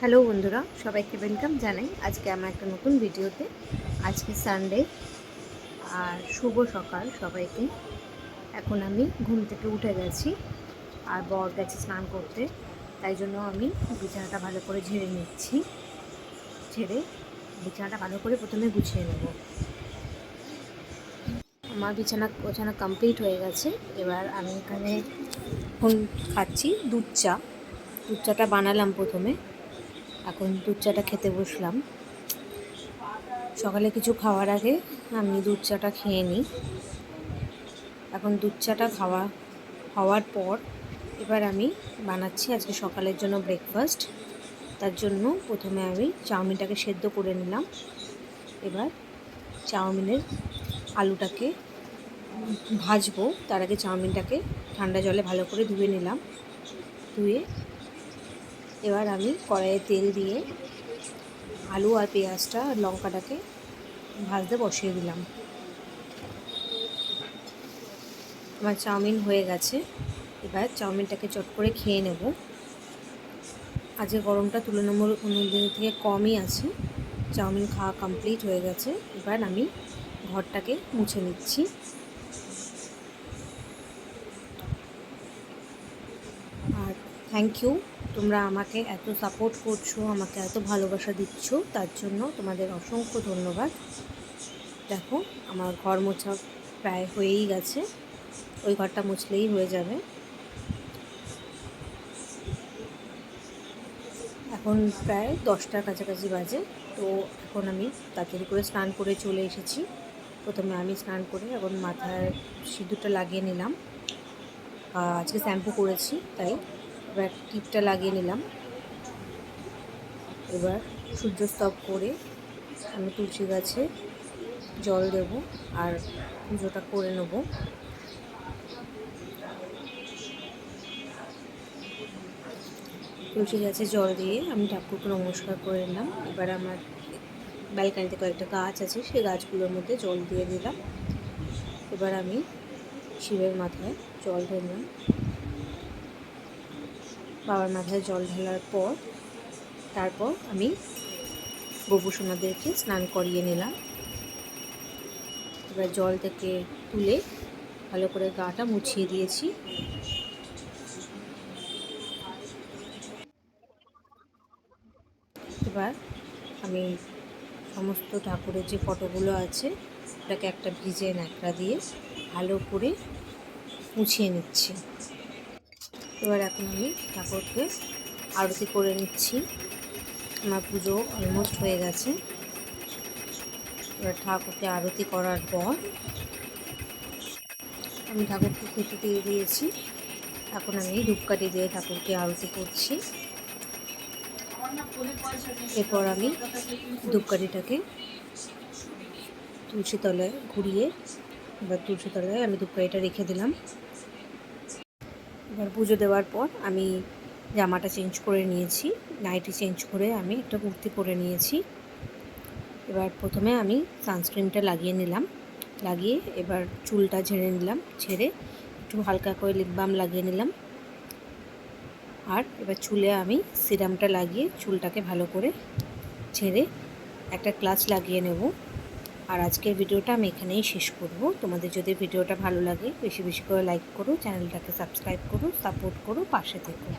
Hello বন্ধুরা, সবাইকে welcome জানাই আজকে আমার একটা নতুন ভিডিওতে। আজকে সানডে আর শুভ সকাল সবাইকে। এখন আমি ঘুম থেকে উঠে গেছি আর বর গেছে স্নান করতে, তাই জন্য আমি বিছানাটা ভালো করে ঝেড়ে নিচ্ছি। ঝেড়ে বিছানাটা ভালো করে প্রথমে গুছিয়ে নেব। আমার গোছানো কমপ্লিট হয়ে গেছে। এবার আমি এখানে এখন খাচ্ছি দুধ চা। দুধ চাটা বানালাম প্রথমে, এখন দুধ চাটা খেতে বসলাম। সকালে কিছু খাওয়ার আগে আমি দুধ চাটা খেয়ে নিই। এখন দুধ চাটা হওয়ার পর এবার আমি বানাচ্ছি আজকে সকালের জন্য ব্রেকফাস্ট। তার জন্য প্রথমে আমি চাউমিনটাকে সেদ্ধ করে নিলাম। এবার চাউমিনের আলুটাকে ভাজবো, তার আগে চাউমিনটাকে ঠান্ডা জলে ভালো করে ধুয়ে নিলাম। ধুয়ে এবার আমি কড়াইয়ে তেল দিয়ে আলু আর পেঁয়াজটা আর লঙ্কাটাকে ভাজতে বসিয়ে দিলাম। আমার চাউমিন হয়ে গেছে। এবার চাউমিনটাকে চট করে খেয়ে নেব। আজকে গরমটা তুলনামূলক অন্য দিনের থেকে কমই আছে। চাউমিন খাওয়া কমপ্লিট হয়ে গেছে। এবার আমি ঘরটাকে মুছে নিচ্ছি। আর থ্যাংক ইউ, তোমরা আমাকে এত সাপোর্ট করছো, আমাকে এত ভালোবাসা দিচ্ছ, তার জন্য তোমাদের অসংখ্য ধন্যবাদ। দেখো, আমার ঘর মোছা প্রায় হয়েই গেছে। ওই ঘরটা মুছলেই হয়ে যাবে। এখন প্রায় 10টার কাছাকাছি বাজে। তো এখন আমি তাড়াতাড়ি করে স্নান করে চলে এসেছি। প্রথমে আমি স্নান করে এখন মাথায় সিঁদুরটা লাগিয়ে নিলাম। আজকে শ্যাম্পু করেছি তাই এবার টিপটা লাগিয়ে নিলাম। এবার সূর্যস্তব করে আমি তুলসী গাছে জল দেব আর পুজোটা করে নেব। তুলসী গাছে জল দিয়ে আমি ঠাকুরকে নমস্কার করে নিলাম। এবার আমার ব্যালকানিতে কয়েকটা গাছ আছে, সেই গাছগুলোর মধ্যে জল দিয়ে দিলাম। এবার আমি শিবের মাথায় জল ঢেললাম। বাবার মাথায় জল ঢালার পর তারপর আমি গোপুসোনাদেরকে স্নান করিয়ে নিলাম। এবার জল থেকে তুলে ভালো করে গাটা মুছিয়ে দিয়েছি। এবার আমি সমস্ত ঠাকুরের যে ফটোগুলো আছে ওটাকে একটা ভিজে ন্যাকড়া দিয়ে ভালো করে মুছিয়ে নিচ্ছি। এবার এখন আমি ঠাকুরকে আরতি করে নিচ্ছি। আমার পুজো অলমোস্ট হয়ে গেছে। এবার ঠাকুরকে আরতি করার পর আমি ঠাকুরকে খেতে দিয়ে দিয়েছি। এখন আমি ধূপকাঠি দিয়ে ঠাকুরকে আরতি করছি। এরপর আমি ধূপকাঠিটাকে তুলসী তলায় ঘুরিয়ে এবার তুলসী তলায় আমি ধূপকাঠিটা রেখে দিলাম। এবার পুজো দেওয়ার পর আমি জামাটা চেঞ্জ করে নিয়েছি, নাইটি চেঞ্জ করে আমি একটা কুর্তি পরে নিয়েছি। এবার প্রথমে আমি সানস্ক্রিনটা লাগিয়ে নিলাম। লাগিয়ে এবার চুলটা ঝেড়ে নিলাম। ঝেড়ে একটু হালকা করে লিপ বাম লাগিয়ে নিলাম। আর এবার চুলে আমি সিরামটা লাগিয়ে চুলটাকে ভালো করে ঝেড়ে একটা ক্লাচ লাগিয়ে নেব। আর আজকের ভিডিওটা আমি এখানেই শেষ করব। তোমাদের যদি ভিডিওটা ভালো লাগে বেশি বেশি করে লাইক করো, চ্যানেলটাকে সাবস্ক্রাইব করো, সাপোর্ট করো, পাশে থেকো।